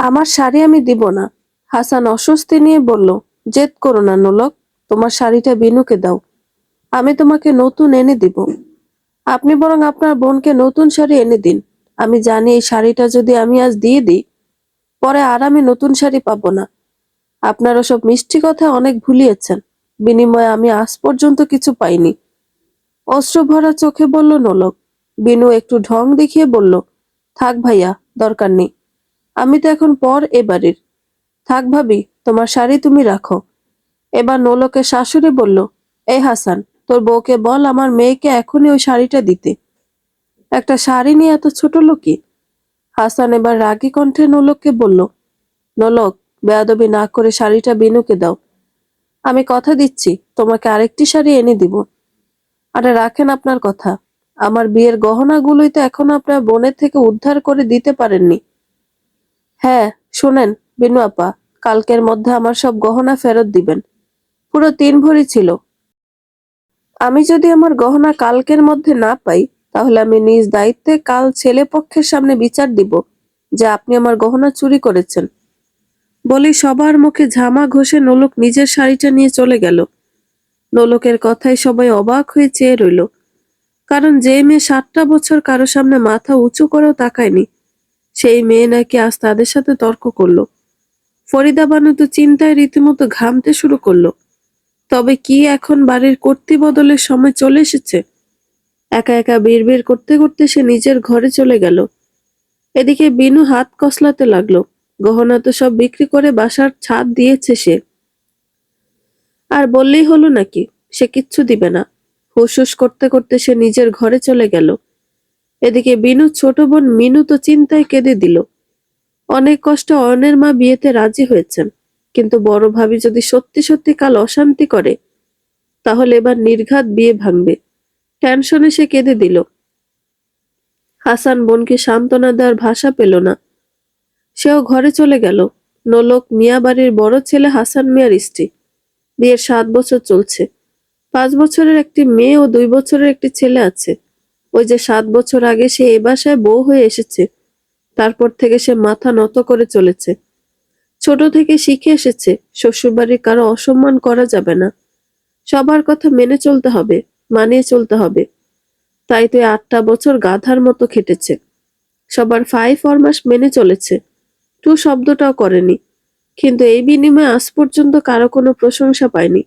আমার শাড়ি আমি দিব না। হাসান অস্বস্তি নিয়ে বলল, জেদ করো না নোলক, তোমার শাড়িটা বিনুকে দাও, আমি তোমাকে নতুন এনে দিব। আপনি বরং আপনার বোনকে নতুন শাড়ি এনে দিন। আমি জানি এই শাড়িটা যদি আমি আজ দিয়ে দিই, পরে আর আমি নতুন শাড়ি পাবো না। আপনার ওসব মিষ্টি কথা অনেক ভুলিয়েছেন, বিনিময়ে আমি আজ পর্যন্ত কিছু পাইনি। অশ্রুভরা চোখে বলল নোলক। বিনু একটু ঢং দেখিয়ে বলল, থাক ভাইয়া, দরকার নেই। আমি তো এখন পর এ বাড়ির। থাক ভাবি, তোমার শাড়ি তুমি রাখো। এবার নোলকের শাশুড়ি বলল, এই হাসান, তোর বউকে বল আমার মেয়েকে এখনই ওই শাড়িটা দিতে। একটা শাড়ি নিয়ে এত ছোট লোকি? হাসান এবার রাগী কণ্ঠে নোলককে বলল, নোলক, বেয়াদবি না করে শাড়িটা বিনুকে দাও। আমি কথা দিচ্ছি তোমাকে আরেকটি শাড়ি এনে দিব। আরে রাখেন আপনার কথা, আমার বিয়ের গহনাগুলোই তো এখনো আপনার বোনের থেকে উদ্ধার করে দিতে পারেননি। হ্যাঁ, শোনেন বিনু আপা, কালকের মধ্যে আমার সব গহনা ফেরত দিবেন। পুরো 3 ভরি ছিল। আমি যদি আমার গহনা কালকের মধ্যে না পাই, তাহলে আমি নিজ দায়িত্বে কাল ছেলে পক্ষের সামনে বিচার দিব যে আপনি আমার গহনা চুরি করেছেন। বলি সবার মুখে ঝামা ঘষে নোলক নিজের শাড়িটা নিয়ে চলে গেল। নোলকের কথায় সবাই অবাক হয়ে চেয়ে রইল, কারণ যে মেয়ে 7টা বছর কারো সামনে মাথা উঁচু করেও তাকায়নি, সেই মেয়ে নাকি আজ তাদের সাথে তর্ক করলো। ফরিদা বানু তো চিন্তায় রীতিমতো ঘামতে শুরু করলো। তবে কি এখন বাড়ির কর্তৃ বদলের সময় চলে এসেছে? একা একা বিড়বিড় করতে করতে সে নিজের ঘরে চলে গেল। এদিকে বিনু হাত কসলাতে লাগলো। গহনা তো সব বিক্রি করে বাসার ছাদ দিয়েছে সে। আর বললেই হলো নাকি সে কিচ্ছু দিবে না? হুস হুস করতে করতে সে নিজের ঘরে চলে গেল। এদিকে বিনুর ছোট বোন মিনু তো চিন্তায় কেঁদে দিল। অনেক কষ্টে অয়নের মা বিয়েতে রাজি হয়েছেন, কিন্তু বড় ভাবি যদি সত্যি সত্যি কাল অশান্তি করে, তাহলে এবার নির্ঘাত বিয়ে ভাঙবে। টেনশনে সে কেঁদে দিল। হাসান বোনকে সান্ত্বনা দেওয়ার ভাষা পেল না। সেও ঘরে চলে গেল। নোলক মিয়া বাড়ির বড় ছেলে হাসান মিয়ার স্ত্রী। বিয়ের 7 বছর চলছে। 5 বছরের একটি মেয়ে ও 2 বছরের একটি ছেলে আছে। ওই যে 7 বছর আগে সে এ বাসায় বউ হয়ে এসেছে, তারপর থেকে সে মাথা নত করে চলেছে। ছোট থেকে শিখে এসেছে শ্বশুরবাড়ির কারো অসম্মান করা যাবে না, সবার কথা মেনে চলতে হবে, মানিয়ে চলতে হবে। তাই তো 8টা বছর গাধার মতো খেটেছে, সবার ফাই ফরমাস মেনে চলেছে, টু শব্দটাও করেনি। কিন্তু এই বিনিময়ে আজ পর্যন্ত কারো কোনো প্রশংসা পায়নি।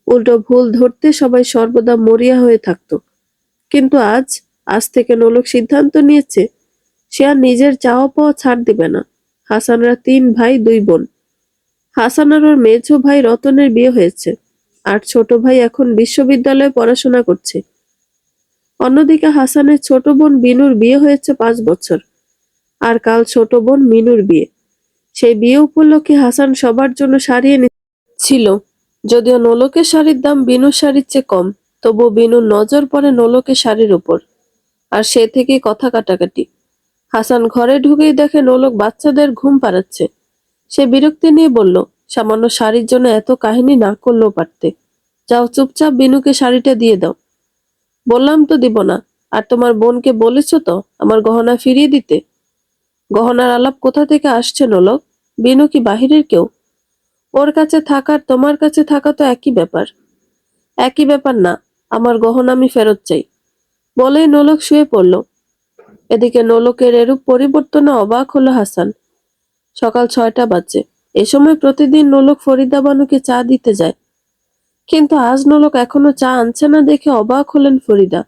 উল্টো ভুল ধরতে সবাই সর্বদা মরিয়া হয়ে থাকতো। কিন্তু আজ থেকে নোলক সিদ্ধান্ত নিয়েছে সে আর নিজের চাওয়া পাওয়া ছাড় দিবে না। হাসানরা 3 ভাই 2 বোন। হাসান আর ওর মেঝো ভাই রতনের বিয়ে হয়েছে, আর ছোট ভাই এখন বিশ্ববিদ্যালয়ে পড়াশোনা করছে। অন্যদিকে হাসানের ছোট বোন বিনুর বিয়ে হয়েছে 5 বছর, আর কাল ছোট বোন মিনুর বিয়ে। সেই বিয়ে উপলক্ষে হাসান সবার জন্য শাড়ি এনেছিল। যদিও নোলকের শাড়ির দাম বিনুর শাড়ির চেয়ে কম, তবুও বিনুর নজর পড়ে নোলকের শাড়ির উপর, আর সে থেকেই কথা কাটাকাটি। হাসান ঘরে ঢুকেই দেখে নোলক বাচ্চাদের ঘুম পাড়াচ্ছে। সে বিরক্তি নিয়ে বলল, সামান্য শাড়ির জন্য এত কাহিনী না করলেও পারতে। যাও চুপচাপ বিনুকে শাড়িটা দিয়ে দাও। বললাম তো দিব না। আর তোমার বোনকে বলেছ তো আমার গহনা ফিরিয়ে দিতে? গহনার আলাপ কোথা থেকে আসছে নোলক? বিনু কি বাহিরের কেউ? ওর কাছে থাকার তোমার কাছে থাকা তো একই ব্যাপার। একই ব্যাপার না, আমার গহনা আমি ফেরত চাই। বলেই নোলক শুয়ে পড়ল। এদিকে নোলকের এরূপ পরিবর্তনে অবাক হলো হাসান। সকাল 6টা বাজে। এ সময় প্রতিদিন নোলক ফরিদা বানুকে চা দিতে যায়, কিন্তু আজ নোলক এখনো চা আনছে না দেখে অবাক হলেন ফরিদা।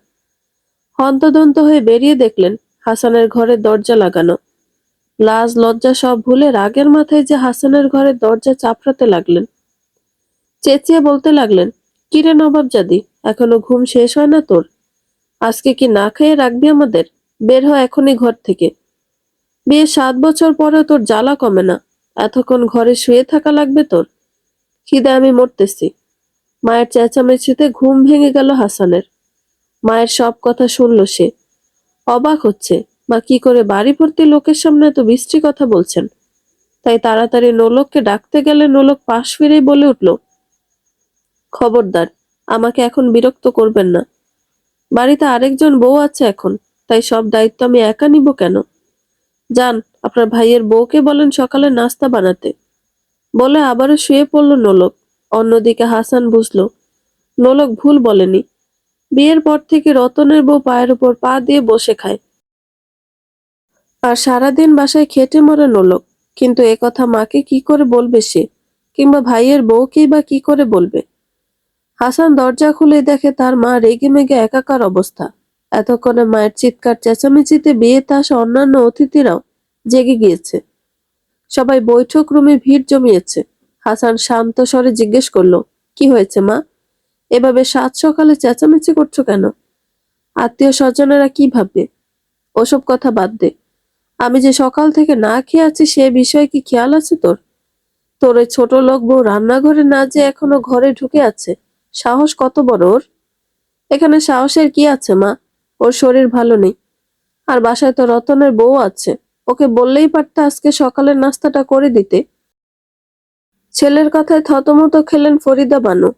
হন্তদন্ত হয়ে বেরিয়ে দেখলেন হাসানের ঘরের দরজা লাগানো। লাজ লজ্জা সব ভুলে রাগের মাথায় যে হাসানের ঘরের দরজা চাপড়াতে লাগলেন। চেঁচিয়ে বলতে লাগলেন, কিরে নবাবজাদি, এখনো ঘুম শেষ হয় না তোর? আজকে কি না খেয়ে রাখবি আমাদের? বের হ এখনই ঘর থেকে। বিয়ে 7 বছর পরেও তোর জ্বালা কমে না, এতক্ষণ ঘরে শুয়ে থাকা লাগবে তোর? খিদে আমি মরতেছি। মায়ের চেঁচামেচিতে ঘুম ভেঙে গেল হাসানের। মায়ের সব কথা শুনল সে। অবাক হচ্ছে মা কি করে বাড়ি ভর্তি লোকের সামনে এত বিশ্রী কথা বলছেন। তাই তাড়াতাড়ি নোলককে ডাকতে গেলে নোলক পাশ ফিরেই বলে উঠল, খবরদার, আমাকে এখন বিরক্ত করবেন না। বাড়িতে আরেকজন বউ আছে এখন, তাই সব দায়িত্ব আমি একা নিব কেন? যান, আপনার ভাইয়ের বউকে বলেন সকালে নাস্তা বানাতে, বলে আবারও শুয়ে পড়ল নোলক। অন্যদিকে হাসান বুঝলো নোলক ভুল বলেনি। বিয়ের পর থেকে রতনের বউ পায়ের উপর পা দিয়ে বসে খায়, আর সারাদিন বাসায় খেটে মরে নোলক। কিন্তু একথা মাকে কি করে বলবে সে, কিংবা ভাইয়ের বউকেই বা কি করে বলবে? হাসান দরজা খুলে দেখে তার মা রেগে মেগে একাকার অবস্থা। এতক্ষণে মায়ের চিৎকার চেঁচামেচিতে বিয়েতে আসা অন্যান্য অতিথিরাও জেগে গিয়েছে। সবাই বৈঠক রুমে ভিড় জমিয়েছে। হাসান শান্ত স্বরে জিজ্ঞেস করলো, কি হয়েছে মা? এভাবে সাত সকালে চেঁচামেচি করছো কেন? আত্মীয় স্বজনেরা কি ভাববে? ওসব কথা বাদ দে। আমি যে সকাল থেকে না খেয়ে আছি সে বিষয়ে কি খেয়াল আছে তোর? তোর ওই ছোট লোক বউ রান্নাঘরে না যে এখনো ঘরে ঢুকে আছে, সাহস কত বড় ওর! এখানে সাহসের কি আছে মা? ওর শরীর ভালো নেই, আর বাসায় তো রতনের বউ আছে। ওকে বললেই পারতে আজকে সকালের নাস্তাটা করে দিতে। ছেলের কথায় থতমত খেলেন ফরিদা বানু।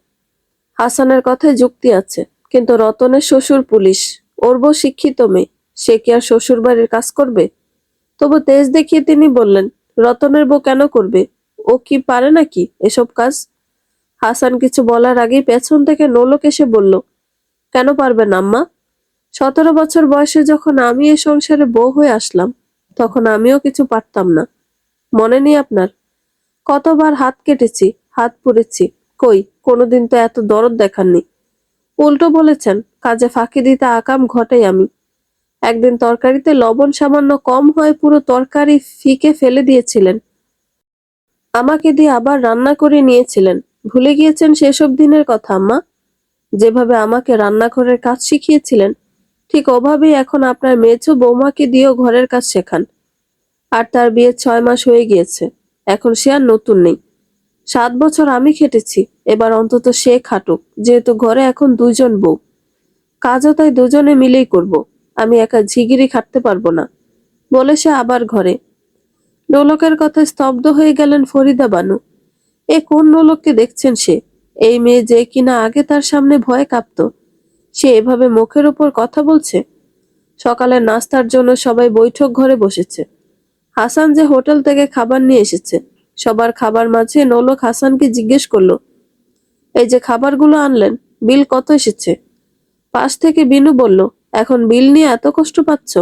হাসানের কথায় যুক্তি আছে, কিন্তু রতনের শ্বশুর পুলিশ, ওর বউ শিক্ষিত মেয়ে, সে কি আর শ্বশুর বাড়ির কাজ করবে? তবু তেজ দেখিয়ে তিনি বললেন, রতনের বউ কেন করবে? ও কি পারে নাকি এসব কাজ? হাসান কিছু বলার আগেই পেছন থেকে নোলক এসে বলল, কেন পারবেন আম্মা? 17 বছর বয়সে যখন আমি এ সংসারে বউ হয়ে আসলাম, তখন আমিও কিছু পারতাম না। মনে নেই আপনার? কতবার হাত কেটেছি, হাত পুড়েছি। কই, কোনোদিন তো এত দরদ দেখাননি। উল্টো বলেছেন, কাজে ফাঁকি দিতে আকাম ঘটাই আমি। একদিন তরকারিতে লবণ সামান্য কম হয়ে পুরো তরকারি ফিকে ফেলে দিয়েছিলেন। আমাকে দিয়ে আবার রান্না করে নিয়েছিলেন। ভুলে গিয়েছেন সেসব দিনের কথা আম্মা? যেভাবে আমাকে রান্নাঘরের কাজ শিখিয়েছিলেন, ঠিক ওভাবেই এখন আপনার মেজো বৌমাকে দিয়েও ঘরের কাজ শেখান। আর তার বিয়ে 6 মাস হয়ে গিয়েছে, এখন সে আর নতুন নেই। 7 বছর আমি খেটেছি, এবার অন্তত সে খাটুক, যেহেতু ঘরে এখন দুজন বউ। কাজও তাই দুজনে মিলেই করব। আমি একা ঝিগিরি খাটতে পারবো না, বলে সে আবার ঘরে। নোলকের কথায় স্তব্ধ হয়ে গেলেন ফরিদা বানু। এ কোন নোলককে দেখছেন সে? এই মেয়ে যে কিনা আগে তার সামনে ভয়ে কাঁপতো, সে এভাবে মুখের উপর কথা বলছে। সকালের নাস্তার জন্য সবাই বৈঠক ঘরে বসেছে। হাসান যে হোটেল থেকে খাবার নিয়ে এসেছে। সবার খাবার মাঝে নোলক হাসানকে জিজ্ঞেস করলো, এই যে খাবারগুলো আনলেন, বিল কত এসেছে? পাশ থেকে বিনু বলল, এখন বিল নিয়ে এত কষ্ট পাচ্ছ?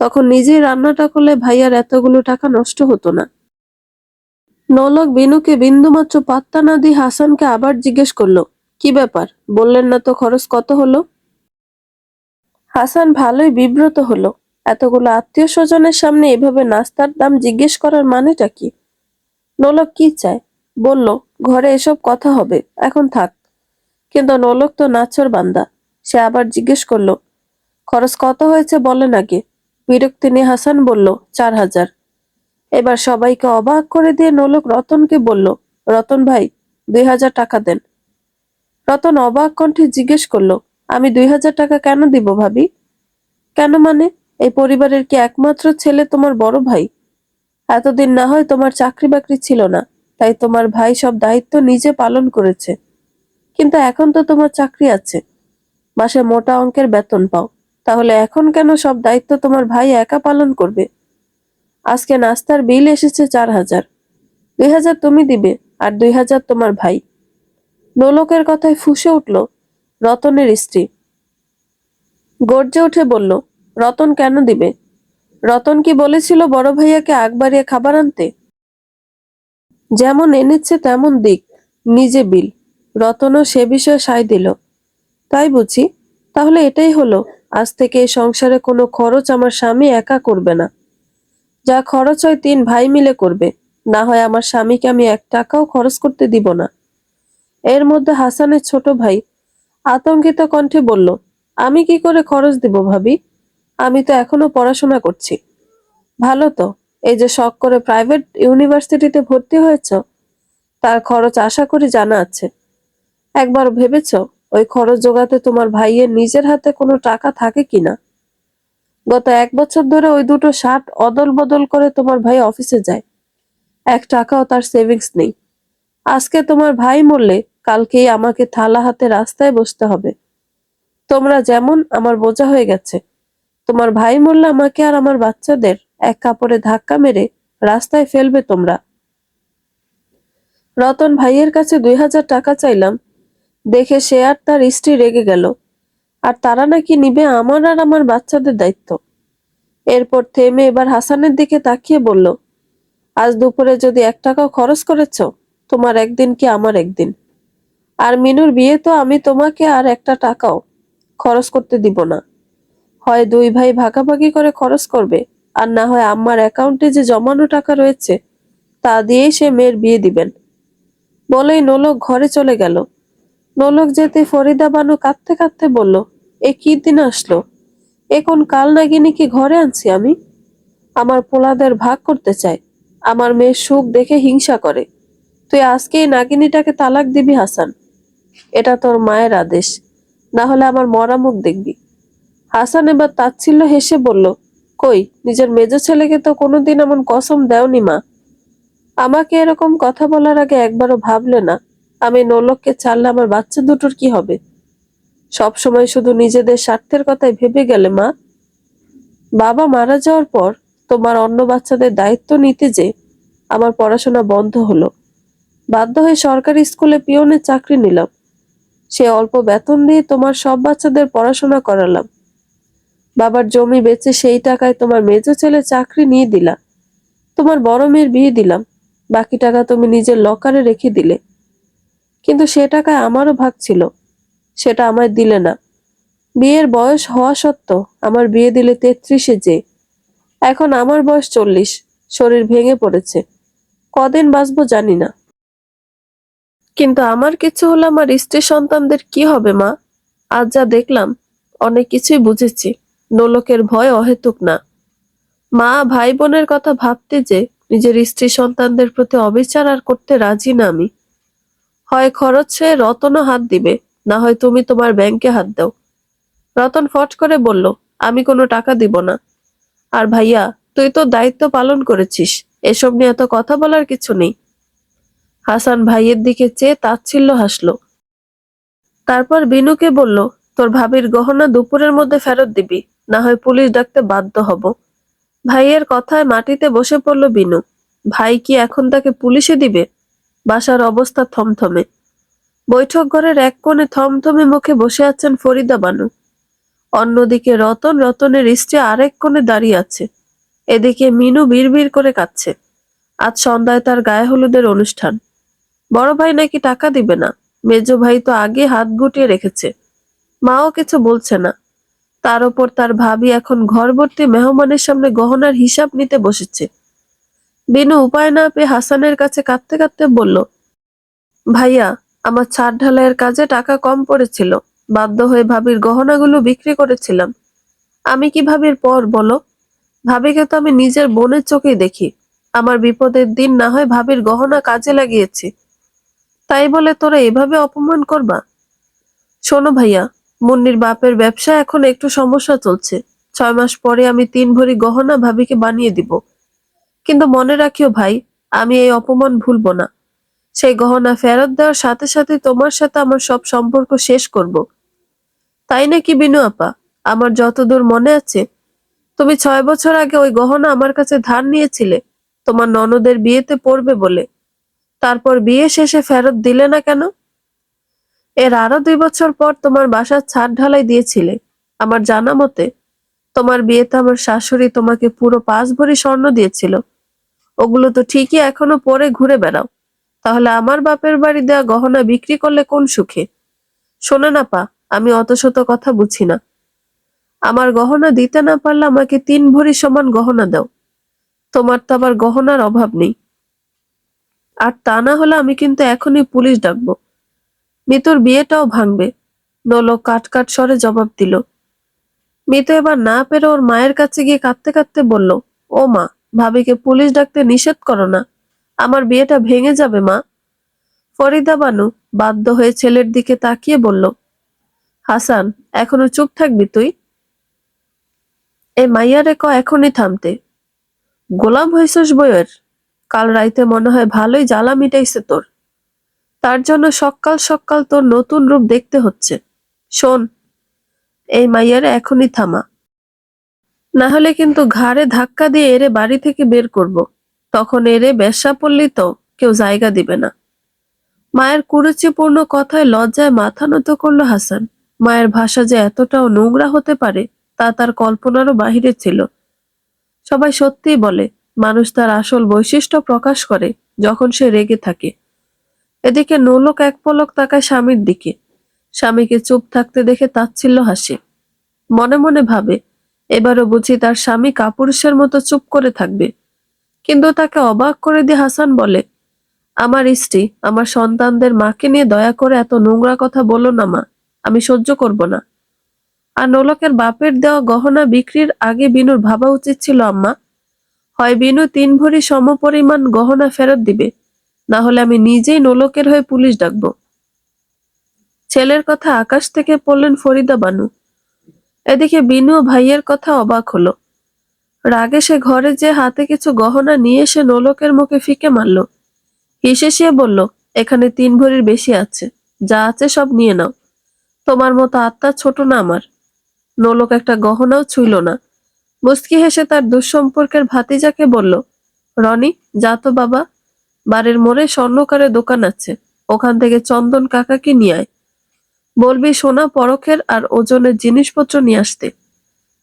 তখন নিজেই রান্নাটা করলে ভাইয়ার এতগুলো টাকা নষ্ট হতো না। নোলক বিনুকে বিন্দুমাত্র পাত্তা না দিয়ে হাসানকে আবার জিজ্ঞেস করলো, কি ব্যাপার, বললেন না তো খরচ কত হলো? হাসান ভালোই বিব্রত হলো। এতগুলো আত্মীয় স্বজনের সামনে এভাবে নাস্তার দাম জিজ্ঞেস করার মানেটা কি? নোলক কি চায়? বলল, ঘরে এসব কথা হবে, এখন থাক। কিন্তু নোলক তো নাছোড় বান্দা। সে আবার জিজ্ঞেস করলো, খরচ কত হয়েছে বলেন আগে। বিরক্তি নিয়ে হাসান বলল, 4,000। এবার সবাইকে অবাক করে দিয়ে নোলক রতনকে বলল, রতন ভাই, 2,000 টাকা দেন। রতন অবাক কণ্ঠে জিজ্ঞেস করলো, আমি 2,000 টাকা কেন দিব ভাবি? কেন মানে? এই পরিবারের কি একমাত্র ছেলে তোমার বড় ভাই? এতদিন না হয় তোমার চাকরি বাকরি ছিল না, তাই তোমার ভাই সব দায়িত্ব নিজে পালন করেছে। কিন্তু এখন তো তোমার চাকরি আছে, মাসে মোটা অঙ্কের বেতন পাও। তাহলে এখন কেন সব দায়িত্ব তোমার ভাই একা পালন করবে? আজকে নাস্তার বিল এসেছে 4,000। 2,000 তুমি দিবে, আর 2,000 তোমার ভাই। নোলকের কথায় ফুঁসে উঠল রতনের স্ত্রী। গর্জে উঠে বলল, রতন কেন দিবে? রতন কি বলেছিল বড় ভাইয়াকে আগ বাড়িয়ে খাবার আনতে? যেমন এনেছে তেমন দিক, নিজে বিল। রতনও সে বিষয়ে সায় দিল। তাই বুঝি? তাহলে এটাই হলো, আজ থেকে এই সংসারে কোনো খরচ আমার স্বামী একা করবে না। যা খরচ হয় 3 ভাই মিলে করবে। না হয় আমার স্বামীকে আমি 1 টাকাও খরচ করতে দিব না। এর মধ্যে হাসানের ছোট ভাই আতঙ্কিত কণ্ঠে বলল, আমি কি করে খরচ দিব ভাবি? আমি তো এখনো পড়াশোনা করছি। ভালো তো, এই যে শখ করে প্রাইভেট ইউনিভার্সিটিতে ভর্তি হয়েছ, তার খরচ আশা করি জানা আছে। একবার ভেবেছ ওই খরচ জোগাতে তোমার ভাইয়ের নিজের হাতে কোনো টাকা থাকে কিনা? গত 1 বছর ধরে ওই দুটো শার্ট অদল বদল করে তোমার ভাই অফিসে যায়। 1 টাকাও তার সেভিংস নেই। আজকে তোমার ভাই মরলে কালকেই আমাকে থালা হাতে রাস্তায় বসতে হবে। তোমরা যেমন আমার বোঝা হয়ে গেছে, তোমার ভাই মরলে আমাকে আর আমার বাচ্চাদের এক কাপড়ে ধাক্কা মেরে রাস্তায় ফেলবে তোমরা। রতন ভাইয়ের কাছে 2000 টাকা চাইলাম দেখে সে আর তার স্ত্রী রেগে গেল, আর তারা নাকি নিবে আমার আর আমার বাচ্চাদের দায়িত্ব। এরপর থেমে এবার হাসানের দিকে তাকিয়ে বলল, আজ দুপুরে যদি 1 টাকাও খরচ করেছ, তোমার একদিন কি আমার একদিন। আর মিনুর বিয়ে তো আমি তোমাকে আর 1 টাকাও খরচ করতে দিব না। হয় 2 ভাই ভাগাভাগি করে খরচ করবে, আর না হয় আম্মার অ্যাকাউন্টে যে জমানো টাকা রয়েছে তা দিয়েই সে মেয়ের বিয়ে দিবেন। বলেই নোলক ঘরে চলে গেল। নোলক যেতে ফরিদা বানু কাঁদতে কাঁদতে বলল, এ কি দিন আসলো? এ কোন কাল নাগিনীকে ঘরে আনছি আমি? আমার পোলাদের ভাগ করতে চায়, আমার মেয়ের সুখ দেখে হিংসা করে। তুই আজকেই নাগিনীটাকে তালাক দিবি হাসান, এটা তোর মায়ের আদেশ, না হলে আমার মরা মুখ দেখবি। হাসান এবার তাচ্ছিল্য হেসে বলল, কই, নিজের মেজ ছেলেকে তো কোনোদিন এমন কসম দেওনি মা। আমাকে এরকম কথা বলার আগে একবারও ভাবলে না আমি নোলককে ছাড়লে আমার বাচ্চা দুটোর কি হবে? সব সময় শুধু নিজেদের স্বার্থের কথাই ভেবে গেলে মা। বাবা মারা যাওয়ার পর তোমার অন্য বাচ্চাদের দায়িত্ব নিতে যে আমার পড়াশোনা বন্ধ হলো। বাধ্য হয়ে সরকারি স্কুলে পিয়নের চাকরি নিলাম। সে অল্প বেতন দিয়ে তোমার সব বাচ্চাদের পড়াশোনা করালাম। বাবার জমি বেচে সেই টাকায় তোমার মেজো ছেলে চাকরি নিয়ে দিলা। তোমার বড় মেয়ের বিয়ে দিলাম। বাকি টাকা তুমি নিজের লকারে রেখে দিলে। কিন্তু সে টাকায় আমারও ভাগ ছিল, সেটা আমায় দিলে না। বিয়ের বয়স হওয়া সত্ত্বেও আমার বিয়ে দিলে 33-এ যে। এখন আমার বয়স 40, শরীর ভেঙে পড়েছে, কদিন বাঁচবো জানি না। কিন্তু আমার কিছু হলে আমার স্ত্রী সন্তানদের কি হবে মা? আজ যা দেখলাম অনেক কিছুই বুঝেছি। নোলকের ভয় অহেতুক না। মা ভাই বোনের কথা ভাবতে যে নিজের স্ত্রী সন্তানদের প্রতি অবিচার আর করতে রাজি না আমি। হয় খরচে রতনও হাত দিবে, না হয় তুমি তোমার ব্যাংকে হাত দাও। রতন ফট করে বলল, আমি কোনো টাকা দিব না। আর ভাইয়া, তুই তো দায়িত্ব পালন করেছিস, এসব নিয়ে এত কথা বলার কিছু নেই। হাসান ভাইয়ের দিকে চেয়ে তাচ্ছিল্য হাসলো। তারপর বিনুকে বলল, তোর ভাবির গহনা দুপুরের মধ্যে ফেরত দিবি, না হয় পুলিশ ডাকতে বাধ্য হব। ভাইয়ের কথায় মাটিতে বসে পড়ল বিনু। ভাই কি এখন তাকে পুলিশে দিবে? বাসার অবস্থা থমথমে। বৈঠক ঘরের এক কোণে থমথমে মুখে বসে আছেন ফরিদা বানু। অন্যদিকে রতনের স্ত্রী আরেক কোণে দাঁড়িয়ে আছে। এদিকে মিনু বিড়বিড় করে কাঁদছে। আজ সন্ধ্যায় তার গায়ে হলুদের অনুষ্ঠান। বড় ভাই নাকি টাকা দিবে না। মেজো ভাই তো আগে হাত গুটিয়ে রেখেছে। মাও কিছু বলছে না। তার উপর তার ভাবি এখন ঘর ভর্তি মেহমানের সামনে গহনার হিসাব নিতে বসেছে। বিনু উপায় না পেয়ে হাসানের কাছে কাঁদতে কাঁদতে বলল, ভাইয়া, আমার ছাদ ঢালাইয়ের কাজে টাকা কম পড়েছিল, বাধ্য হয়ে ভাবির গহনাগুলো বিক্রি করেছিলাম। আমি কি ভাবির পর বলো? ভাবিকে তো আমি নিজের বোনের চোখেই দেখি। আমার বিপদের দিন না হয় ভাবির গহনা কাজে লাগিয়েছি, তাই বলে তোরা এভাবে অপমান করবা? শোনো ভাইয়া, মুন্নির বাপের ব্যবসা এখন একটু সমস্যা চলছে। 6 মাস পরে আমি 3 ভরি গহনা ভাবিকে বানিয়ে দিব। কিন্তু মনে রাখিও ভাই, আমি এই অপমান ভুলবো না। সেই গহনা ফেরত দেওয়ার সাথে সাথে তোমার সাথে আমার সব সম্পর্ক শেষ করব। তাই নাকি বিনু আপা? আমার যতদূর মনে আছে, তুমি 6 বছর আগে ওই গহনা আমার কাছে ধার নিয়েছিলে তোমার ননদের বিয়েতে পড়বে বলে। তারপর বিয়ে শেষে ফেরত দিলে না কেন? এর আরো 2 বছর পর তোমার বাসার ছাদ ঢালাই দিয়েছিলে। আমার জানা মতে তোমার বিয়েতে আমার শাশুড়ি তোমাকে পুরো 5 ভরি স্বর্ণ দিয়েছিল। ওগুলো তো ঠিকই এখনো পরে ঘুরে বেড়াও। তাহলে আমার বাপের বাড়ি দেয়া গহনা বিক্রি করলে কোন সুখে? শোনো না পা, আমি অত শত কথা বুঝি না। আমার গহনা দিতে না পারলে আমাকে 3 ভরি সমান গহনা দাও। তোমার তো আবার গহনার অভাব নেই। আর তা না হলে আমি কিন্তু এখনই পুলিশ ডাকবো। মিতুর বিয়েটাও ভাঙবে। নোলক কাট কাট স্বরে জবাব দিল। মিতু এবার না পেরে ওর মায়ের কাছে গিয়ে কাঁদতে কাঁদতে বলল, ও মা, ভাবিকে পুলিশ ডাকতে নিষেধ করো না, আমার বিয়েটা ভেঙে যাবে মা। ফরিদা বানু বাধ্য হয়ে ছেলের দিকে তাকিয়ে বলল, হাসান, এখনো চুপ থাকবি তুই? এই মাইয়ারে ক এখনই থামতে। গোলাম হয়েছিস বইয়ের? কাল রাইতে মনে হয় ভালোই জ্বালা মিটাইছে তোর। তার জন্য সকাল সকাল তোর নতুন রূপ দেখতে হচ্ছে। শোন, এই মাইয়ারে এখনই থামা। না হলে কিন্তু ঘাড়ে ধাক্কা দিয়ে এরে বাড়ি থেকে বের করব। তখন এরে বেশ্যা পড়লি তো কেউ জায়গা দিবে না। মায়ের কুরুচিপূর্ণ কথায় লজ্জায় মাথা নত করলো হাসান। মায়ের ভাষা যে এতটাও নোংরা হতে পারে তা তার কল্পনারও বাহিরে ছিল। সবাই সত্যিই বলে, মানুষ তার আসল বৈশিষ্ট্য প্রকাশ করে যখন সে রেগে থাকে। এদিকে নোলক এক পলক তাকায় স্বামীর দিকে। স্বামীকে চুপ থাকতে দেখে তাচ্ছিল্য হাসে। মনে মনে ভাবে, এবারও বুঝি তার স্বামী কাপুরুষের মতো চুপ করে থাকবে। কিন্তু তাকে অবাক করে দিয়ে হাসান বলে, আমার স্ত্রী, আমার সন্তানদের মাকে নিয়ে দয়া করে এত নোংরা কথা বলো না মা, আমি সহ্য করব না। আর নোলকের বাপের দেওয়া গহনা বিক্রির আগে বিনুর ভাবা উচিত ছিল আম্মা, হয় বিনু 3 ভরি সমপরিমাণ গহনা ফেরত দিবে, না হলে আমি নিজেই নোলকের হয়ে পুলিশ ডাকবো। ছেলের কথা আকাশ থেকে পড়লেন ফরিদা বানু। এদিকে বিনু ও ভাইয়ের কথা অবাক হলো। রাগে সে ঘরে যে হাতে কিছু গহনা নিয়ে এসে নোলকের মুখে ফিকে মারল। হিসেসিয়ে বলল, এখানে 3 ভরির বেশি আছে, যা আছে সব নিয়ে নাও। তোমার মতো আত্মা ছোট না আমার। নোলক একটা গহনাও ছুঁইল না। মুচকি হেসে তার দুঃসম্পর্কের ভাতিজাকে বলল, রনি, যা তো বাবা, বাড়ির মোড়ে স্বর্ণকারের দোকান আছে, ওখান থেকে চন্দন কাকাকে নিয়ে আয়। বলবি সোনা পরখের আর ওজনের জিনিসপত্র নিয়ে আসতে।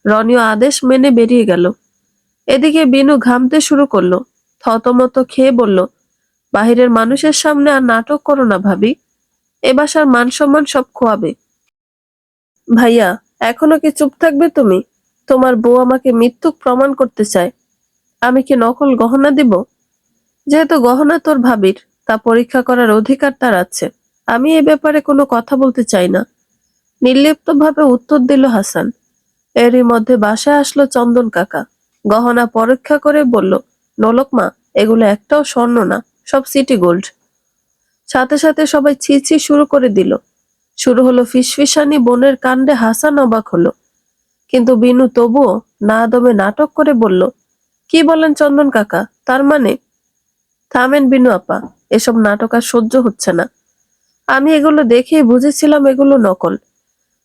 রনিও আদেশ মেনে বেরিয়ে গেল। এদিকে বিনু ঘামতে শুরু করলো। থতমত খেয়ে বলল, বাহিরের মানুষের সামনে আর নাটক করো না ভাবি, এ বাসার মান সম্মান সব খোয়াবে। ভাইয়া, এখনো কি চুপ থাকবে তুমি? তোমার বউ আমাকে মৃত্যুক প্রমাণ করতে চায়। আমি কি নকল গহনা দিব? যেহেতু গহনা তোর ভাবির, তা পরীক্ষা করার অধিকার তার আছে। আমি এ ব্যাপারে কোনো কথা বলতে চাই না। নির্লিপ্তভাবে উত্তর দিল হাসান। এরই মধ্যে বাসায় আসলো চন্দন কাকা। গহনা পরীক্ষা করে বলল, নোলক মা, এগুলো একটাও স্বর্ণ না, সব সিটি গোল্ড। সাথে সাথে সবাই ছি ছি শুরু করে দিল। শুরু হলো ফিসফিসানি বোনের কাণ্ডে। হাসান অবাক হলো, কিন্তু বিনু তবুও না দমে নাটক করে বলল, কি বলেন চন্দন কাকা, তার মানে? থামেন বিনু আপা, এসব নাটক আর সহ্য হচ্ছে না। আমি এগুলো দেখেই বুঝেছিলাম এগুলো নকল।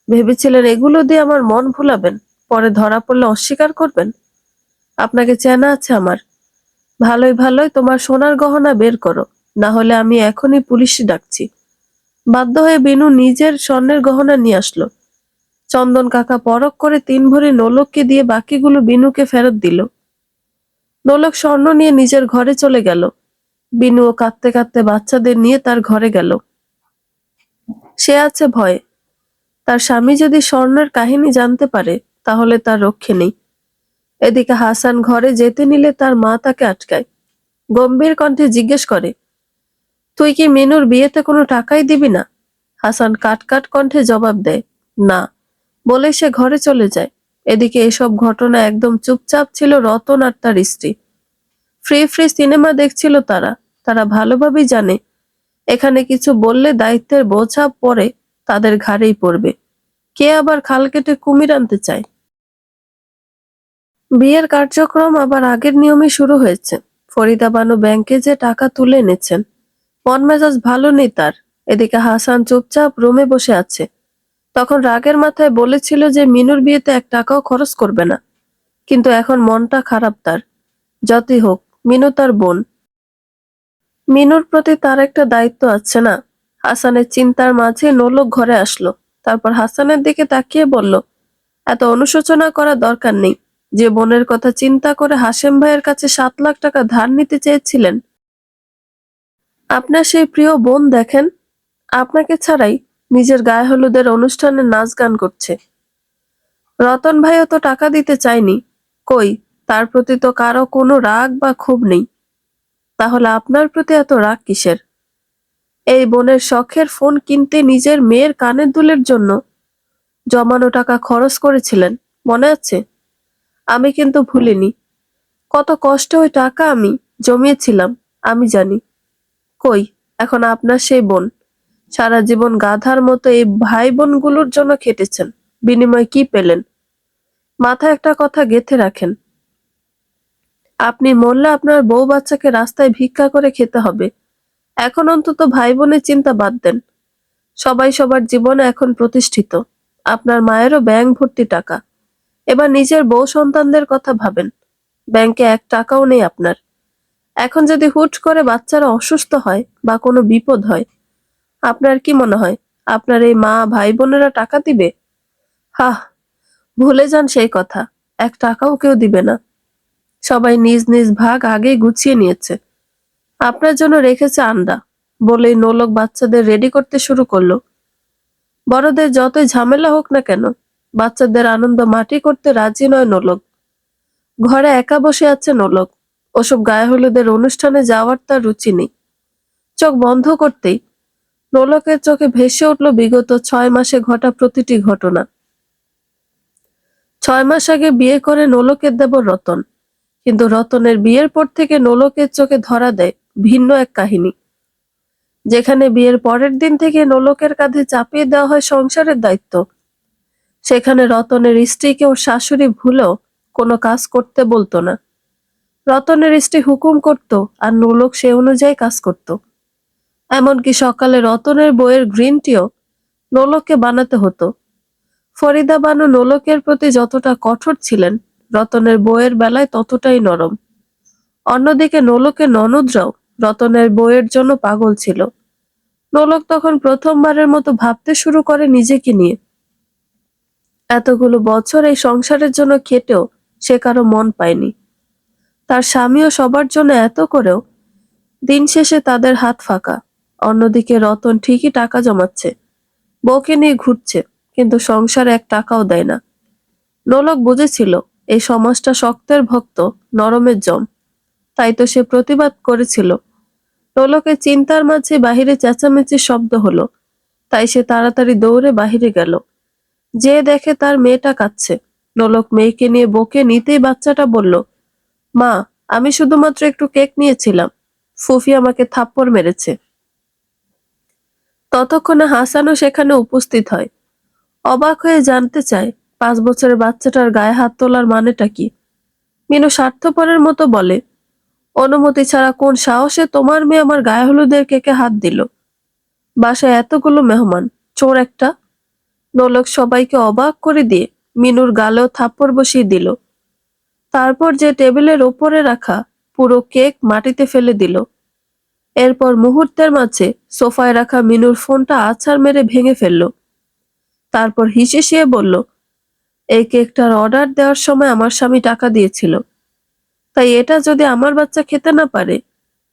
ভেবেছিলেন এগুলো দিয়ে আমার মন ভুলাবেন, পরে ধরা পড়লে অস্বীকার করবেন? আপনাকে চেনা আছে আমার। ভালোই ভালোই তোমার সোনার গহনা বের করো, না হলে আমি এখনই পুলিশ ডাকছি। বাধ্য হয়ে বিনু নিজের স্বর্ণের গহনা নিয়ে আসলো। চন্দন কাকা পরখ করে 3 ভরি নোলককে দিয়ে বাকিগুলো বিনুকে ফেরত দিল। নোলক স্বর্ণ নিয়ে নিজের ঘরে চলে গেল। বিনুও কাঁদতে কাঁদতে বাচ্চাদের নিয়ে তার ঘরে গেল। সে আছে ভয়ে, তার স্বামী যদি স্বর্ণের কাহিনী জানতে পারে তাহলে তার রক্ষে নেই। এদিকে হাসান ঘরে যেতে নিলে তার মা তাকে আটকায়। গম্ভীর কণ্ঠে জিজ্ঞেস করে, তুই কি মিনুর বিয়েতে কোনো টাকাই দিবি না? হাসান কাট কাট কণ্ঠে জবাব দেয়, না, বলে সে ঘরে চলে যায়। এদিকে এসব ঘটনা একদম চুপচাপ ছিল রতন আর তার স্ত্রী। ফ্রি ফ্রি সিনেমা দেখছিল তারা। তারা ভালোভাবেই জানে, এখানে কিছু বললে দায়িত্বের বোঝা পড়ে তাদের ঘাড়েই পড়বে। কে আবার খাল কেটে কুমির আনতে চায়? বিয়ের কার্যক্রম আবার আগের নিয়মে শুরু হয়েছে। ফরিদা বানু ব্যাংকে যে টাকা তুলে এনেছেন। মন মেজাজ ভালো নেই তার। এদিকে হাসান চুপচাপ রুমে বসে আছে। তখন রাগের মাথায় বলেছিল যে মিনুর বিয়েতে 1 টাকাও খরচ করবে না, কিন্তু এখন মনটা খারাপ তার। যতই হোক, মিনু তার বোন। মিনুর প্রতি তার একটা দায়িত্ব আছে না? হাসানের চিন্তার মাঝে নোলক ঘরে আসলো। তারপর হাসানের দিকে তাকিয়ে বলল, এত অনুশোচনা করার দরকার নেই। যে বোনের কথা চিন্তা করে হাশেম ভাইয়ের কাছে 7 লাখ টাকা ধার নিতে চেয়েছিলেন, আপনার সেই প্রিয় বোন দেখেন, আপনাকে ছাড়াই নিজের গায়ে হলুদের অনুষ্ঠানে নাচ গান করছে। রতন ভাইও তো টাকা দিতে চায়নি। কই, তার প্রতি তো কারো কোনো রাগ বা ক্ষোভ নেই। তাহলে আপনার প্রতি এত রাগ কিসের? এই বোনের শখের ফোন কিনতে নিজের মেয়ের কানের দুলের জন্য জমানো টাকা খরচ করেছিলেন, মনে আছে? আমি কিন্তু ভুলিনি। কত কষ্টে ওই টাকা আমি জমিয়েছিলাম, আমি জানি। কই, এখন আপনার সেই বোন? সারা জীবন গাধার মতো এই ভাই বোনগুলোর জন্য খেটেছেন, বিনিময়ে কি পেলেন? মাথায় একটা কথা গেঁথে রাখেন, আপনি মরলে আপনার বউ বাচ্চাকে রাস্তায় ভিক্ষা করে খেতে হবে। এখন অন্তত ভাই বোনের চিন্তা বাদ দেন। সবাই সবার জীবনে এখন প্রতিষ্ঠিত। আপনার মায়েরও ব্যাংক ভর্তি টাকা। এবার নিজের বউ সন্তানদের কথা ভাবেন। ব্যাংকে 1 টাকাও নেই আপনার। এখন যদি হুট করে বাচ্চারা অসুস্থ হয় বা কোনো বিপদ হয়, আপনার কি মনে হয় আপনার এই মা ভাই বোনেরা টাকা দিবে? হাহ, ভুলে যান সেই কথা। 1 টাকাও কেউ দিবে না। সবাই নিজ নিজ ভাগ আগেই গুছিয়ে নিয়েছে। আপনার জন্য রেখেছে আন্ডা, বলেই নোলক বাচ্চাদের রেডি করতে শুরু করলো। বড়দের যতই ঝামেলা হোক না কেন, বাচ্চাদের আনন্দ মাটি করতে রাজি নয় নোলক। ঘরে একা বসে আছে নোলক। ওসব গায়ে হলুদের অনুষ্ঠানে যাওয়ার তার রুচি নেই। চোখ বন্ধ করতেই নোলকের চোখে ভেসে উঠল বিগত 6 মাসে ঘটা প্রতিটি ঘটনা। 6 মাস আগে বিয়ে করে নোলকের দেবর রতন, কিন্তু রতনের বিয়ের পর থেকে নোলকের চোখে ধরা দেয় ভিন্ন এক কাহিনী। যেখানে বিয়ের পরের দিন থেকে নোলকের কাঁধে চাপিয়ে দেওয়া হয় সংসারের দায়িত্ব, সেখানে রতনের স্ত্রীকে ওর শাশুড়ি ভুলেও কোনো কাজ করতে বলতো না। রতনের স্ত্রী হুকুম করত আর নোলক সে অনুযায়ী কাজ করত। এমনকি সকালে রতনের বইয়ের গ্রিন টিও নোলককে বানাতে হতো। ফরিদা বানু নোলকের প্রতি যতটা কঠোর ছিলেন, রতনের বইয়ের বেলায় ততটাই নরম। অন্যদিকে নোলকের ননদরাও রতনের বইয়ের জন্য পাগল ছিল। নোলক তখন প্রথমবারের মতো ভাবতে শুরু করে নিজেকে নিয়ে। এতগুলো বছর এই সংসারের জন্য খেটেও সে কারো মন পায়নি। তার স্বামীও সবার জন্য এত করেও দিন শেষে তাদের হাত ফাঁকা। অন্যদিকে রতন ঠিকই টাকা জমাচ্ছে, বউকে নিয়ে ঘুরছে, কিন্তু সংসারে 1 টাকাও দেয় না। নোলক বুঝেছিল এই সমাজটা শক্তের ভক্ত, নরমের জম। তাই তো সে প্রতিবাদ করেছিল। নোলকের চিন্তার মাঝে বাহিরে চেঁচামেচির শব্দ হলো। তাই সে তাড়াতাড়ি দৌড়ে বাহিরে গেল। যে দেখে তার মেয়েটা কাঁদছে। নোলক মেয়েকে নিয়ে বকে নিতেই বাচ্চাটা বলল, মা, আমি শুধুমাত্র একটু কেক নিয়েছিলাম, ফুফি আমাকে থাপ্পড় মেরেছে। ততক্ষণে হাসানও সেখানে উপস্থিত হয়। অবাক হয়ে জানতে চায় 5 বছরের বাচ্চাটার গায়ে হাত তোলার মানেটা কি। মিনু স্বার্থপরের মতো বলে, অনুমতি ছাড়া কোন সাহসে তোমার মেয়ে আমার গায়ে হলুদের কেকে হাত দিল? বাসায় এতগুলো মেহমান, চোর একটা। নোলক সবাইকে অবাক করে দিয়ে মিনুর গালেও থাপ্পড় বসিয়ে দিল। তারপর যে টেবিলের ওপরে রাখা পুরো কেক মাটিতে ফেলে দিল। এরপর মুহূর্তের মাঝে সোফায় রাখা মিনুর ফোনটা আছাড় মেরে ভেঙে ফেলল। তারপর হিসেসিয়ে বলল, এই কেকটার অর্ডার দেওয়ার সময় আমার স্বামী টাকা দিয়েছিল, তাই এটা যদি আমার বাচ্চা খেতে না পারে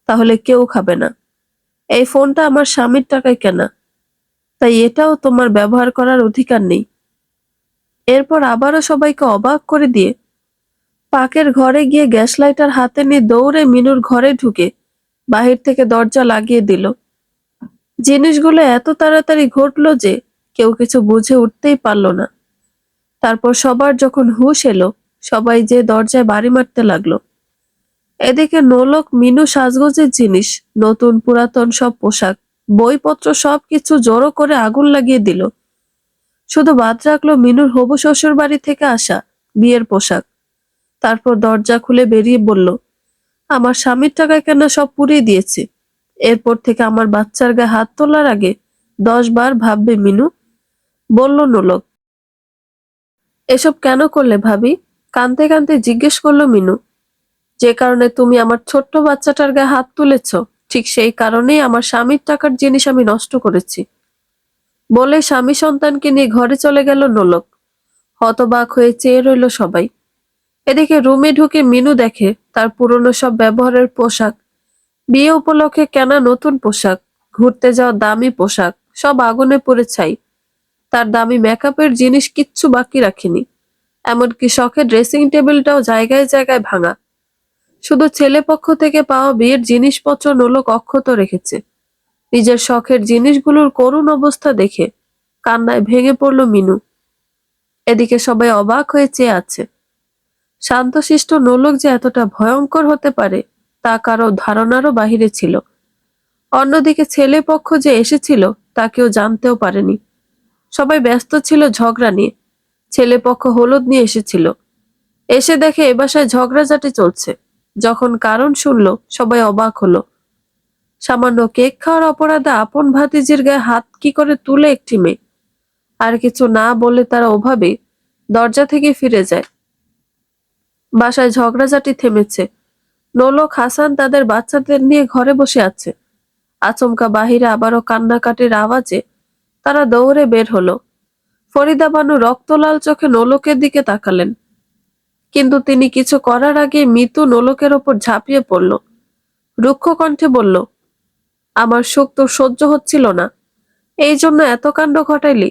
তাহলে কেউ খাবে না। এই ফোনটা আমার স্বামীর টাকায় কেনা, তাই এটাও তোমার ব্যবহার করার অধিকার নেই। এরপর আবারও সবাইকে অবাক করে দিয়ে পাকের ঘরে গিয়ে গ্যাস লাইটার হাতে নিয়ে দৌড়ে মিনুর ঘরে ঢুকে বাহির থেকে দরজা লাগিয়ে দিল। জিনিসগুলো এত তাড়াতাড়ি ঘটলো যে কেউ কিছু বুঝে উঠতেই পারল না। তারপর সবার যখন হুঁশ এলো, সবাই যে দরজায় বাড়ি মারতে লাগলো। এদিকে নোলক মিনু সাজগোজের জিনিস, নতুন পুরাতন সব পোশাক, বইপত্র সবকিছু জড়ো করে আগুন লাগিয়ে দিল। শুধু বাদ রাখলো মিনুর হবু শ্বশুর বাড়ি থেকে আসা বিয়ের পোশাক। তারপর দরজা খুলে বেরিয়ে বলল, আমার স্বামীর টাকায় কেন সব পুড়িয়ে দিয়েছে। এরপর থেকে আমার বাচ্চার গায়ে হাত তোলার আগে 10 বার ভাববে মিনু, বলল নোলক। এসব কেন করলে ভাবি? কাঁদতে কাঁদতে জিজ্ঞেস করলো মিনু। যে কারণে তুমি আমার ছোট্ট বাচ্চাটার গায়ে হাত তুলেছ, ঠিক সেই কারণেই আমার স্বামীর টাকার জিনিস আমি নষ্ট করেছি, বলে স্বামী সন্তানকে নিয়ে ঘরে চলে গেল নোলক। হতবাক হয়ে চেয়ে রইল সবাই। এদিকে রুমে ঢুকে মিনু দেখে তার পুরনো সব ব্যবহারের পোশাক, বিয়ে উপলক্ষে কেনা নতুন পোশাক, ঘুরতে যাওয়া দামি পোশাক সব আগুনে পুড়ে ছাই। তার দামি মেকআপের জিনিস কিচ্ছু বাকি রাখেনি। এমনকি শখের ড্রেসিং টেবিলটাও জায়গায় জায়গায় ভাঙা। শুধু ছেলে পক্ষ থেকে পাওয়া বিয়ের জিনিসপত্র নোলক অক্ষত রেখেছে। নিজের শখের জিনিসগুলোর করুণ অবস্থা দেখে কান্নায় ভেঙে পড়ল মিনু। এদিকে সবাই অবাক হয়ে চেয়ে আছে। শান্তশিষ্ট নোলক যে এতটা ভয়ঙ্কর হতে পারে তা কারো ধারণারও বাহিরে ছিল। অন্যদিকে ছেলে পক্ষ যে এসেছিল তা কেউ জানতেও পারেনি। সবাই ব্যস্ত ছিল ঝগড়া নিয়ে। ছেলে পক্ষ হলুদ নিয়ে এসেছিল, এসে দেখে এ বাসায় ঝগড়াঝাটি চলছে। যখন কারণ শুনলো সবাই অবাক হলো। সামান্য কেক খাওয়ার অপরাধে আপন ভাতিজির গায়ে হাত কি করে তুলে একটি মেয়ে? আর কিছু না বলে তারা ওভাবে দরজা থেকে ফিরে যায়। বাসায় ঝগড়াঝাটি থেমেছে। নোলক, হাসান তাদের বাচ্চাদের নিয়ে ঘরে বসে আছে। আচমকা বাহিরে আবারও কান্নাকাটির আওয়াজে তারা দৌড়ে বের হলো। ফরিদা বানু রক্তলাল চোখে নোলকের দিকে তাকালেন, কিন্তু তিনি কিছু করার আগে মিতু নোলকের ওপর ঝাঁপিয়ে পড়ল। রুক্ষ কণ্ঠে বলল, আমার সুখ তোর সহ্য হচ্ছিল না, এই জন্য এত কাণ্ড ঘটাইলি।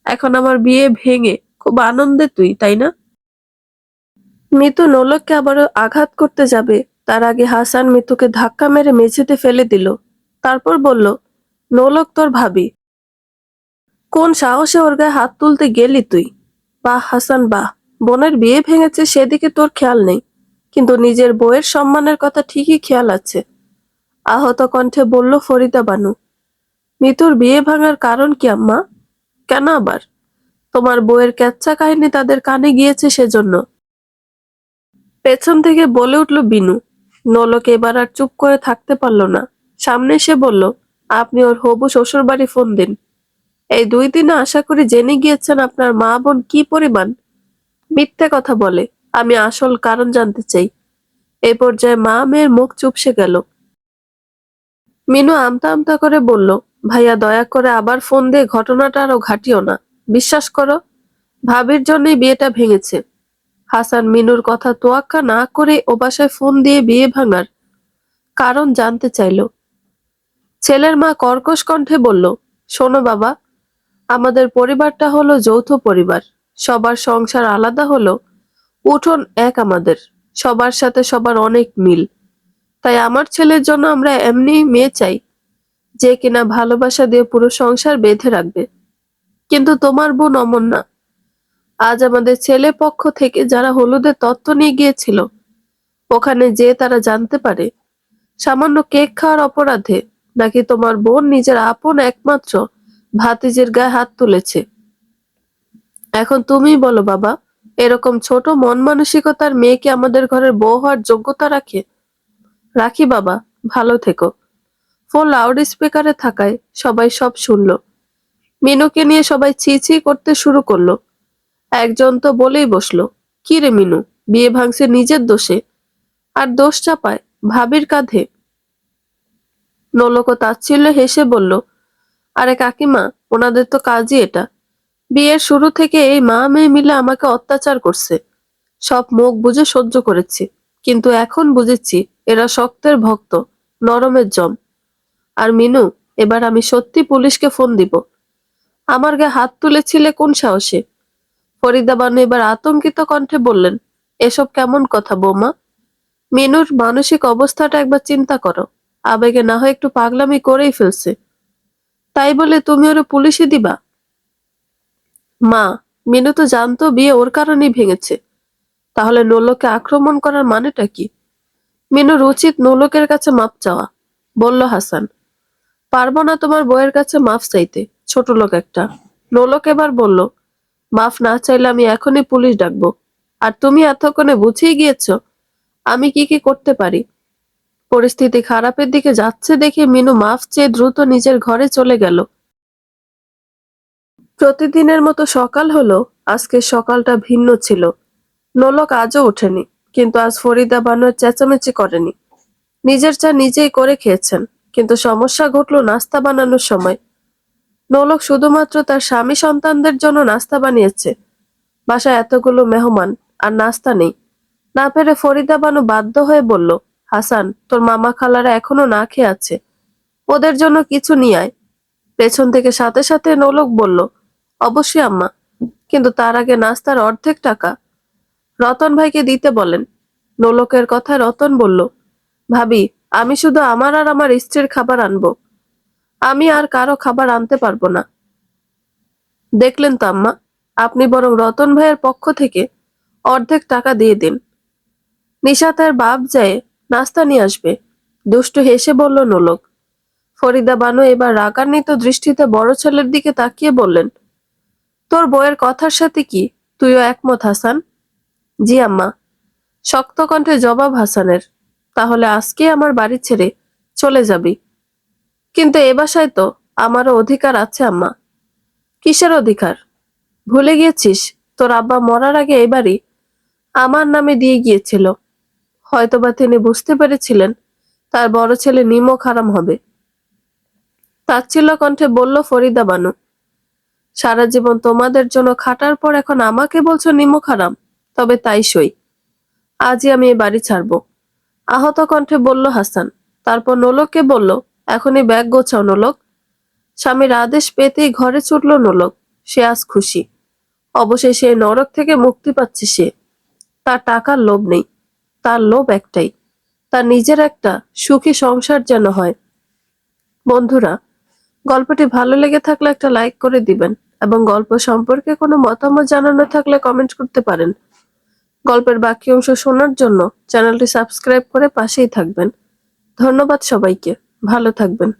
এখন আমার বিয়ে ভেঙে খুব আনন্দে তুই, তাই না? মিতু নোলককে আবারও আঘাত করতে যাবে, তার আগে হাসান মিতুকে ধাক্কা মেরে মেঝেতে ফেলে দিল। তারপর বলল, নোলক তোর ভাবি, কোন সাহসে ওর গায়ে হাত তুলতে গেলি তুই? বাহ হাসান বাহ, বোনের বিয়ে ভেঙেছে সেদিকে তোর খেয়াল নেই, কিন্তু নিজের বউয়ের সম্মানের কথা ঠিকই খেয়াল আছে। আহত কণ্ঠে বলল ফরিদা বানু। মিতুর বিয়ে ভাঙার কারণ কি আম্মা? কেন আবার? তোমার বউয়ের ক্যাচ্চা কাহিনী তাদের কানে গিয়েছে সেজন্য। পেছন থেকে বলে উঠল বিনু। নোলক এবার আর চুপ করে থাকতে পারল না, সামনে এসে বলল, আপনি ওর হবু শ্বশুর বাড়ি ফোন দিন। এই 2 দিনে আশা করি জেনে গিয়েছেন আপনার মা বোন কি পরিমাণ মিথ্যে কথা বলে। আমি আসল কারণ জানতে চাই। এই পর্যায়ে মা মেয়ের মুখ চুপসে গেল। মিনু আমতা আমতা করে বলল, ভাইয়া দয়া করে আবার ফোন দিয়ে ঘটনাটা আরো ঘাটিও না। বিশ্বাস করো, ভাবির জন্যই বিয়েটা ভেঙেছে। হাসান মিনুর কথা তোয়াক্কা না করে ও বাসায় ফোন দিয়ে বিয়ে ভাঙার কারণ জানতে চাইল। ছেলের মা কর্কশ কণ্ঠে বলল, শোনো বাবা, আমাদের পরিবারটা হলো যৌথ পরিবার। সবার সংসার আলাদা হলো, উঠোন এক আমাদের। সবার সাথে সবার অনেক মিল। তাই আমার ছেলের জন্য আমরা এমনি মেয়ে চাই, যে কিনা ভালোবাসা দিয়ে পুরো সংসার বেঁধে রাখবে। কিন্তু তোমার বোন অমন না। আজ আমাদের ছেলে পক্ষ থেকে যারা হলুদের তত্ত্ব নিয়ে গিয়েছিল, ওখানে যে তারা জানতে পারে সামান্য কেক খাওয়ার অপরাধে নাকি তোমার বোন নিজের আপন একমাত্র ভাতিজির গায়ে হাত তুলেছে। এখন তুমিই বলো বাবা, এরকম ছোট মন মানসিকতার মেয়ে কি আমাদের ঘরের বউ হওয়ার যোগ্যতা রাখে? রাখি বাবা, ভালো থেকো। ফোন লাউড স্পিকারে থাকায় সবাই সব শুনলো। মিনুকে নিয়ে সবাই ছি ছি করতে শুরু করলো। একজন তো বলেই বসলো, কি রে মিনু, বিয়ে ভাঙছে নিজের দোষে, আর দোষ চাপায় ভাবির কাঁধে। নোলক তাচ্ছিল্যে হেসে বলল, আরে কাকিমা, ওনাদের তো কাজই এটা। বিয়ের শুরু থেকে এই মা মেয়ে মিলে আমাকে অত্যাচার করছে, সব মুখ বুজে সহ্য করেছি, কিন্তু এখন বুঝেছি এরা শক্তের ভক্ত, নরমের জম। আর মিনু, এবার আমি সত্যি পুলিশকে ফোন দিব। আমার গায়ে হাত তুলেছিলে কোন সাহসে? ফরিদা বানু এবার আতঙ্কিত কণ্ঠে বললেন, এসব কেমন কথা বৌমা? মিনুর মানসিক অবস্থাটা একবার চিন্তা করো। আবেগে না হয় একটু পাগলামি করেই ফেলছে, তাই বলে তুমি ওরে পুলিশে দিবা? মা, মিনু তো জানতো বিয়ে ওর কারণেই ভেঙেছে, তাহলে নোলককে আক্রমণ করার মানেটা কি? মিনুর উচিত নোলকের কাছে মাপ চাওয়া, বলল হাসান। পারবো না তোমার বউয়ের কাছে মাফ চাইতে, ছোট লোক একটা। নোলক এবার বলল, মাফ না চাইলে আমি এখনই পুলিশ ডাকবো। আর তুমি এতক্ষণে বুঝেই গিয়েছ আমি কি কি করতে পারি। পরিস্থিতি খারাপের দিকে যাচ্ছে দেখে মিনু মাফ চেয়ে দ্রুত নিজের ঘরে চলে গেল। প্রতিদিনের মতো সকাল হলো। আজকে সকালটা ভিন্ন ছিল। নোলক আজও ওঠেনি, কিন্তু আজ ফরিদা বানু চেঁচামেচি করেনি। নিজের চা নিজেই করে খেয়েছেন, কিন্তু সমস্যা ঘটলো নাস্তা বানানোর সময়। নোলক শুধুমাত্র তার স্বামী সন্তানদের জন্য নাস্তা বানিয়েছে। বাসায় এতগুলো মেহমান, আর নাস্তা নেই। না পেরে ফরিদা বানু বাধ্য হয়ে বলল, হাসান, তোর মামা খালারা এখনো না খেয়ে আছে, ওদের জন্য কিছু নিয়ে আয়। পেছন থেকে সাথে সাথে নোলক বলল, অবশ্যই আম্মা, কিন্তু তার আগে নাস্তার অর্ধেক টাকা রতন ভাইকে দিতে বলেন। নোলকের কথায় রতন বলল, ভাবি, আমি শুধু আমার আর আমার স্ত্রীর খাবার আনবো, আমি আর কারো খাবার আনতে পারবো না। দেখলেন তো আম্মা, আপনি বরং রতন ভাইয়ের পক্ষ থেকে অর্ধেক টাকা দিয়ে দিন। নিশাতের বাপ যায় নাস্তা নিয়ে আসবে। দুষ্টু হেসে বলল নোলক। ফরিদা বানু এবার রাগান্বিত দৃষ্টিতে বড় ছেলের দিকে তাকিয়ে বললেন, তোর বউয়ের কথার সাথে কি তুইও একমত হাসান? জি আম্মা, শক্ত কণ্ঠে জবাব হাসানের। তাহলে আজকে আমার বাড়ি ছেড়ে চলে যাবি। কিন্তু এ বাসায় তো আমারও অধিকার আছে আম্মা। কিসের অধিকার? ভুলে গিয়েছিস তোর আব্বা মরার আগে এই বাড়ি আমার নামে দিয়ে গিয়েছিল। হয়তোবা তিনি বুঝতে পেরেছিলেন তার বড় ছেলে নিমক হারাম হবে। তাচ্ছিল্য কণ্ঠে বলল ফরিদা বানু, সারা জীবন তোমাদের জন্য খাটার পর এখন আমাকে বলছো নিমক হারাম? তবে তাই সই, আজই আমি এই বাড়ি ছাড়বো। আহত কণ্ঠে বলল হাসান। তারপর নোলককে বলল, এখনই ব্যাগ গোছাও নোলক। স্বামীর আদেশ পেতেই ঘরে ছুটল নোলক। সে আজ খুশি, অবশেষে এই নরক থেকে মুক্তি পাচ্ছে সে। তার টাকার লোভ নেই, তার লোভ একটাই, তার নিজের একটা সুখী সংসার যেন হয়। বন্ধুরা, গল্পটি ভালো লেগে থাকলে একটা লাইক করে দিবেন এবং গল্প সম্পর্কে কোনো মতামত জানানো থাকলে কমেন্ট করতে পারেন। গল্পের বাকি অংশ শোনার জন্য চ্যানেলটি সাবস্ক্রাইব করে পাশেই থাকবেন। ধন্যবাদ সবাইকে, ভালো থাকবেন।